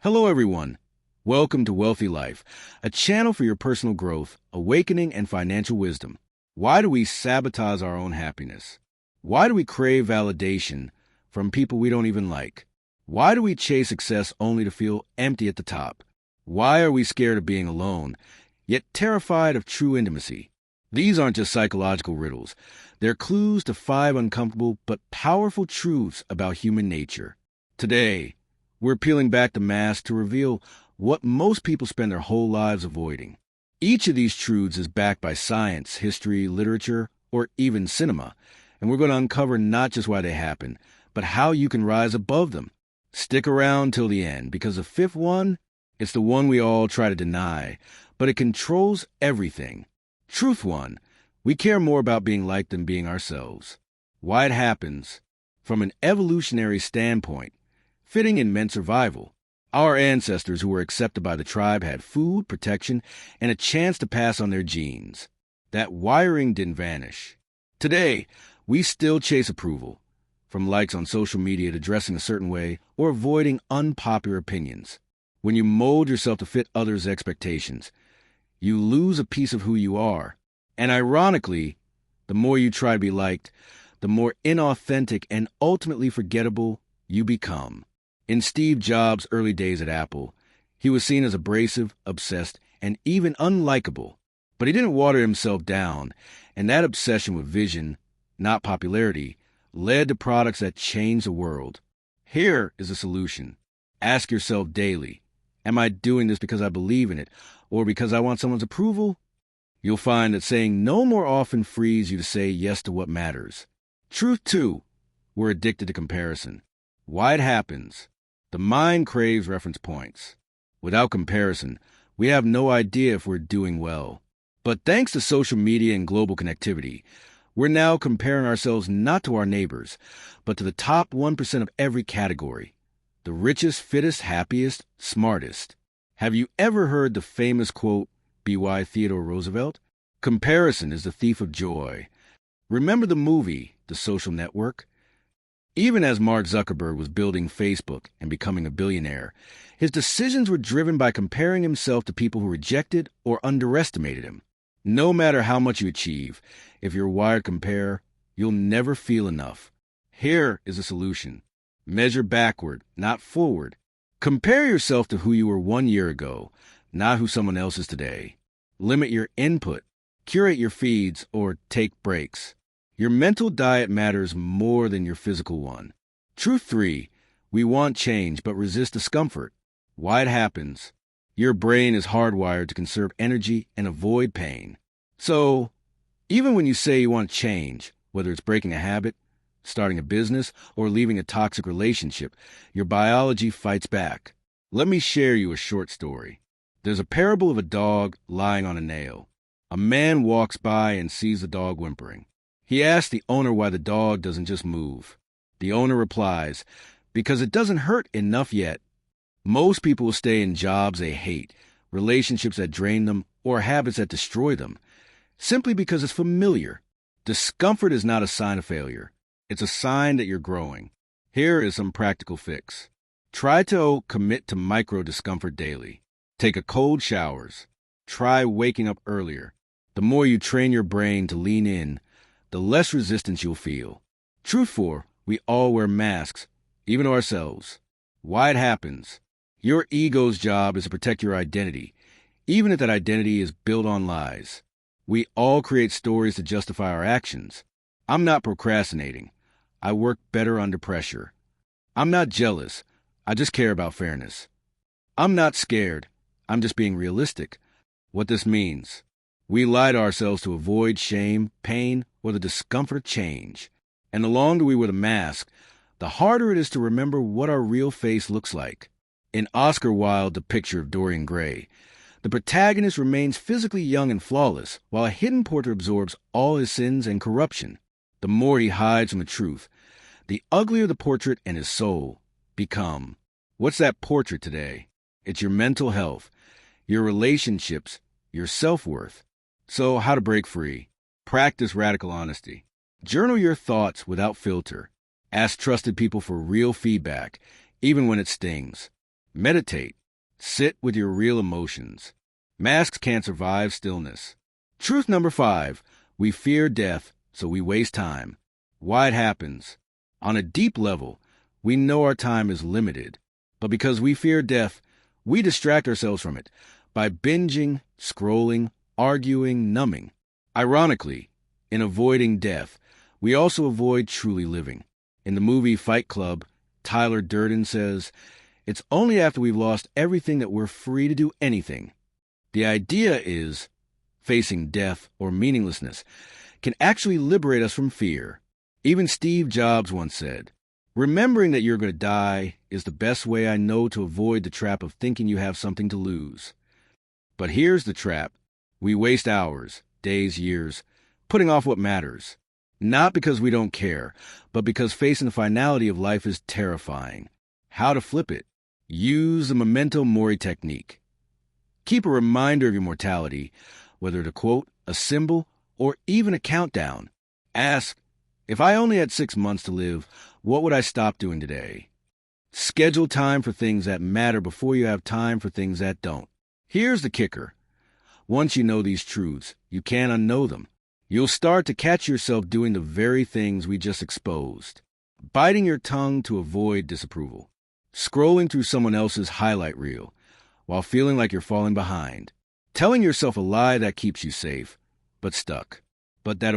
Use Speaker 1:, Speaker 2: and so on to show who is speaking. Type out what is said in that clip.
Speaker 1: Hello, everyone. Welcome to Wealthy Life, a channel for your personal growth, awakening, and financial wisdom. Why do we sabotage our own happiness? Why do we crave validation from people we don't even like? Why do we chase success only to feel empty at the top? Why are we scared of being alone, yet terrified of true intimacy? These aren't just psychological riddles. They're clues to 5 uncomfortable but powerful truths about human nature. Today, we're peeling back the mask to reveal what most people spend their whole lives avoiding. Each of these truths is backed by science, history, literature, or even cinema, and we're going to uncover not just why they happen, but how you can rise above them. Stick around till the end, because the 5th one, it's the one we all try to deny, but it controls everything. Truth 1, we care more about being liked than being ourselves. Why it happens? From an evolutionary standpoint, fitting in meant survival. Our ancestors who were accepted by the tribe had food, protection, and a chance to pass on their genes. That wiring didn't vanish. Today, we still chase approval, from likes on social media to dressing a certain way or avoiding unpopular opinions. When you mold yourself to fit others' expectations, you lose a piece of who you are. And ironically, the more you try to be liked, the more inauthentic and ultimately forgettable you become. In Steve Jobs' early days at Apple, he was seen as abrasive, obsessed, and even unlikable. But he didn't water himself down, and that obsession with vision, not popularity, led to products that changed the world. Here is a solution. Ask yourself daily, am I doing this because I believe in it, or because I want someone's approval? You'll find that saying no more often frees you to say yes to what matters. Truth 2, we're addicted to comparison. Why it happens? The mind craves reference points. Without comparison, we have no idea if we're doing well. But thanks to social media and global connectivity, we're now comparing ourselves not to our neighbors, but to the top 1% of every category. The richest, fittest, happiest, smartest. Have you ever heard the famous quote by Theodore Roosevelt? Comparison is the thief of joy. Remember the movie, The Social Network? Even as Mark Zuckerberg was building Facebook and becoming a billionaire, his decisions were driven by comparing himself to people who rejected or underestimated him. No matter how much you achieve, if you're wired to compare, you'll never feel enough. Here is a solution. Measure backward, not forward. Compare yourself to who you were 1 year ago, not who someone else is today. Limit your input. Curate your feeds or take breaks. Your mental diet matters more than your physical one. Truth 3, we want change but resist discomfort. Why it happens? Your brain is hardwired to conserve energy and avoid pain. So, even when you say you want change, whether it's breaking a habit, starting a business, or leaving a toxic relationship, your biology fights back. Let me share you a short story. There's a parable of a dog lying on a nail. A man walks by and sees the dog whimpering. He asks the owner why the dog doesn't just move. The owner replies, because it doesn't hurt enough yet. Most people will stay in jobs they hate, relationships that drain them, or habits that destroy them, simply because it's familiar. Discomfort is not a sign of failure. It's a sign that you're growing. Here is some practical fix. Try to commit to micro discomfort daily. Take a cold showers. Try waking up earlier. The more you train your brain to lean in, the less resistance you'll feel. Truth 4, we all wear masks, even to ourselves. Why it happens? Your ego's job is to protect your identity, even if that identity is built on lies. We all create stories to justify our actions. I'm not procrastinating. I work better under pressure. I'm not jealous. I just care about fairness. I'm not scared. I'm just being realistic. What this means: we lie to ourselves to avoid shame, pain, or the discomfort of change. And the longer we wear the mask, the harder it is to remember what our real face looks like. In Oscar Wilde's picture of Dorian Gray, the protagonist remains physically young and flawless, while a hidden portrait absorbs all his sins and corruption. The more he hides from the truth, the uglier the portrait and his soul become. What's that portrait today? It's your mental health, your relationships, your self-worth. So how to break free? Practice radical honesty. Journal your thoughts without filter. Ask trusted people for real feedback, even when it stings. Meditate. Sit with your real emotions. Masks can't survive stillness. Truth number 5. We fear death, so we waste time. Why it happens? On a deep level, we know our time is limited. But because we fear death, we distract ourselves from it by binging, scrolling, arguing, numbing. Ironically, in avoiding death, we also avoid truly living. In the movie Fight Club, Tyler Durden says, "It's only after we've lost everything that we're free to do anything." The idea is, facing death or meaninglessness can actually liberate us from fear. Even Steve Jobs once said, "Remembering that you're going to die is the best way I know to avoid the trap of thinking you have something to lose." But here's the trap. We waste hours, days, years, putting off what matters. Not because we don't care, but because facing the finality of life is terrifying. How to flip it? Use the memento mori technique. Keep a reminder of your mortality, whether to quote, a symbol, or even a countdown. Ask, if I only had 6 months to live, what would I stop doing today? Schedule time for things that matter before you have time for things that don't. Here's the kicker. Once you know these truths, you can't unknow them. You'll start to catch yourself doing the very things we just exposed. Biting your tongue to avoid disapproval. Scrolling through someone else's highlight reel while feeling like you're falling behind. Telling yourself a lie that keeps you safe, but stuck. But that